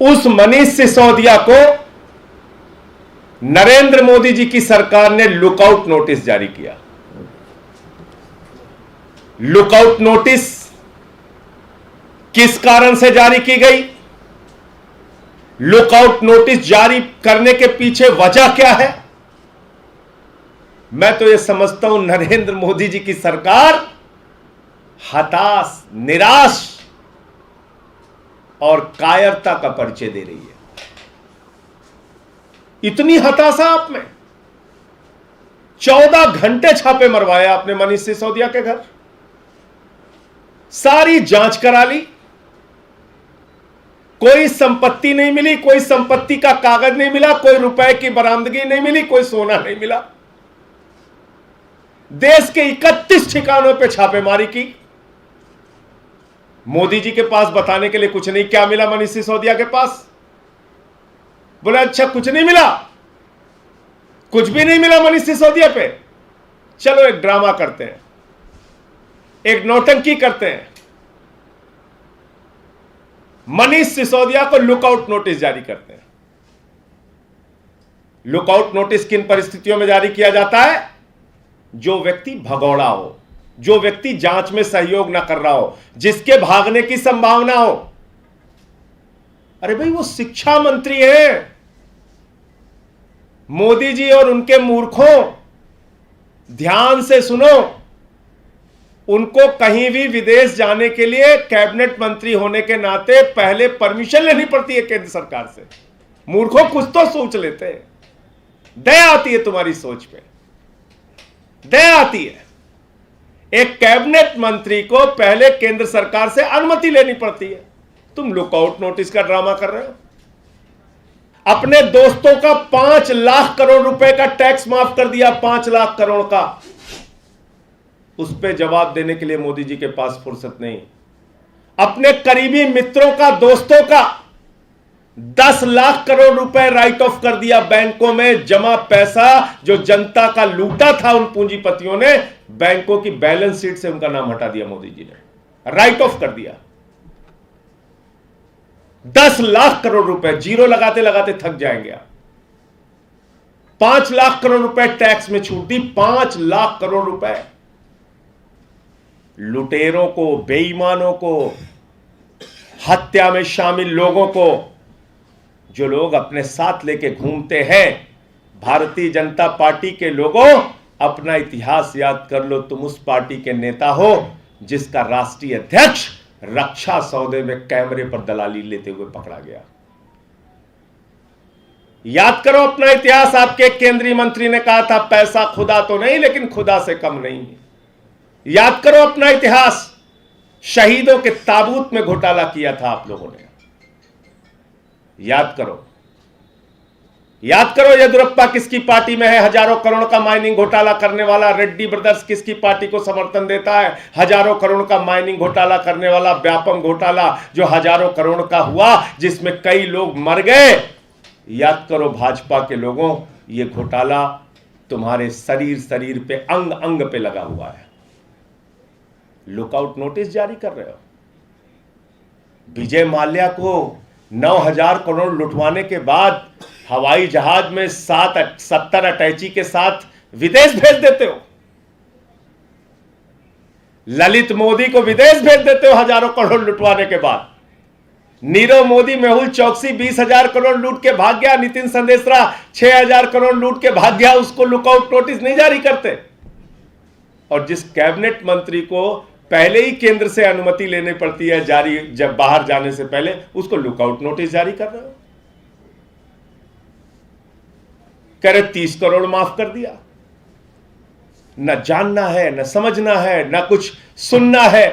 उस मनीष सिसोदिया को नरेंद्र मोदी जी की सरकार ने लुकआउट नोटिस जारी किया। लुकआउट नोटिस किस कारण से जारी की गई? लुकआउट नोटिस जारी करने के पीछे वजह क्या है? मैं तो यह समझता हूं नरेंद्र मोदी जी की सरकार हताश, निराश और कायरता का परिचय दे रही है। इतनी हताशा आप में? 14 घंटे छापे मरवाए आपने मनीष सिसोदिया के घर, सारी जांच करा ली, कोई संपत्ति नहीं मिली, कोई संपत्ति का कागज नहीं मिला, कोई रुपए की बरामदगी नहीं मिली, कोई सोना नहीं मिला। देश के 31 ठिकानों पे छापेमारी की। मोदी जी के पास बताने के लिए कुछ नहीं। क्या मिला मनीष सिसोदिया के पास? बोला अच्छा कुछ नहीं मिला, कुछ भी नहीं मिला मनीष सिसोदिया पे। चलो एक ड्रामा करते हैं, एक नौटंकी करते हैं। मनीष सिसोदिया को लुकआउट नोटिस जारी करते हैं। लुकआउट नोटिस किन परिस्थितियों में जारी किया जाता है? जो व्यक्ति भगौड़ा हो, जो व्यक्ति जांच में सहयोग ना कर रहा हो, जिसके भागने की संभावना हो। अरे भाई वो शिक्षा मंत्री हैं। मोदी जी और उनके मूर्खों, ध्यान से सुनो, उनको कहीं भी विदेश जाने के लिए कैबिनेट मंत्री होने के नाते पहले परमिशन लेनी पड़ती है केंद्र सरकार से। मूर्खों कुछ तो सोच लेते हैं। दया आती है तुम्हारी सोच पे, दया आती है। एक कैबिनेट मंत्री को पहले केंद्र सरकार से अनुमति लेनी पड़ती है। तुम लुकआउट नोटिस का ड्रामा कर रहे हो। अपने दोस्तों का 5 लाख करोड़ रुपए का टैक्स माफ कर दिया, 5 लाख करोड़ का। उस पे जवाब देने के लिए मोदी जी के पास फुर्सत नहीं। अपने करीबी मित्रों का, दोस्तों का 10 लाख करोड़ रुपए राइट ऑफ कर दिया। बैंकों में जमा पैसा जो जनता का लूटा था उन पूंजीपतियों ने, बैंकों की बैलेंस शीट से उनका नाम हटा दिया मोदी जी ने, राइट ऑफ कर दिया। 10 लाख करोड़ रुपए जीरो लगाते लगाते थक जाएंगे आप। 5 लाख करोड़ रुपए टैक्स में छूट दी, 5 लाख करोड़ रुपए। लुटेरों को, बेईमानों को, हत्या में शामिल लोगों को, जो लोग अपने साथ लेके घूमते हैं, भारतीय जनता पार्टी के लोगों, अपना इतिहास याद कर लो। तुम उस पार्टी के नेता हो जिसका राष्ट्रीय अध्यक्ष रक्षा सौदे में कैमरे पर दलाली लेते हुए पकड़ा गया। याद करो अपना इतिहास। आपके केंद्रीय मंत्री ने कहा था पैसा खुदा तो नहीं लेकिन खुदा से कम नहीं है। याद करो अपना इतिहास। शहीदों के ताबूत में घोटाला किया था आप लोगों ने। याद करो, याद करो येदियुरप्पा किसकी पार्टी में है? हजारों करोड़ का माइनिंग घोटाला करने वाला। रेड्डी ब्रदर्स किसकी पार्टी को समर्थन देता है? हजारों करोड़ का माइनिंग घोटाला करने वाला। व्यापम घोटाला जो हजारों करोड़ का हुआ, जिसमें कई लोग मर गए। याद करो भाजपा के लोगों, यह घोटाला तुम्हारे शरीर पे, अंग अंग पे लगा हुआ है। लुकआउट नोटिस जारी कर रहे हो। विजय माल्या को 9,000 करोड़ लुटवाने के बाद हवाई जहाज में 70 अटैची के साथ विदेश भेज देते हो। ललित मोदी को विदेश भेज देते हो हजारों करोड़ लुटवाने के बाद। नीरव मोदी, मेहुल चौकसी 20,000 करोड़ लूट के भाग गया। नितिन संदेशरा 6,000 करोड़ लूट के भाग गया। उसको लुकआउट नोटिस नहीं जारी करते। और जिस कैबिनेट मंत्री को पहले ही केंद्र से अनुमति लेनी पड़ती है जारी, जब बाहर जाने से पहले, उसको लुकआउट नोटिस जारी कर रहे हो। कह रहे 30 करोड़ माफ कर दिया। न जानना है, न समझना है, न कुछ सुनना है।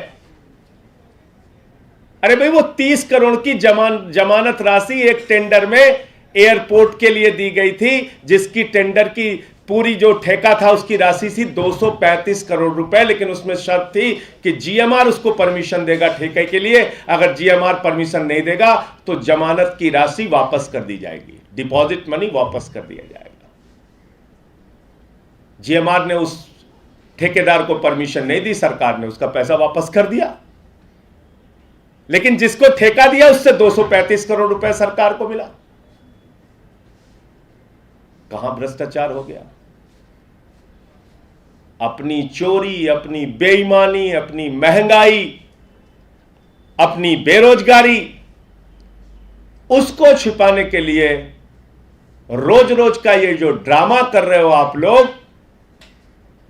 अरे भाई वो 30 करोड़ की जमानत राशि एक टेंडर में एयरपोर्ट के लिए दी गई थी, जिसकी टेंडर की पूरी जो ठेका था उसकी राशि थी 235 करोड़ रुपए। लेकिन उसमें शर्त थी कि जीएमआर उसको परमिशन देगा ठेके के लिए। अगर जीएमआर परमिशन नहीं देगा तो जमानत की राशि वापस कर दी जाएगी, डिपॉजिट मनी वापस कर दिया जाएगा। जीएमआर ने उस ठेकेदार को परमिशन नहीं दी, सरकार ने उसका पैसा वापस कर दिया। लेकिन जिसको ठेका दिया उससे 235 करोड़ रुपए सरकार को मिला। कहां भ्रष्टाचार हो गया? अपनी चोरी, अपनी बेईमानी, अपनी महंगाई, अपनी बेरोजगारी, उसको छिपाने के लिए रोज रोज का ये जो ड्रामा कर रहे हो आप लोग,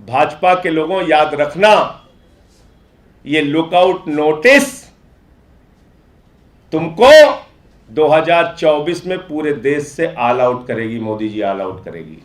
भाजपा के लोगों याद रखना, ये लुकआउट नोटिस तुमको 2024 में पूरे देश से ऑल आउट करेगी। मोदी जी ऑल आउट करेगी।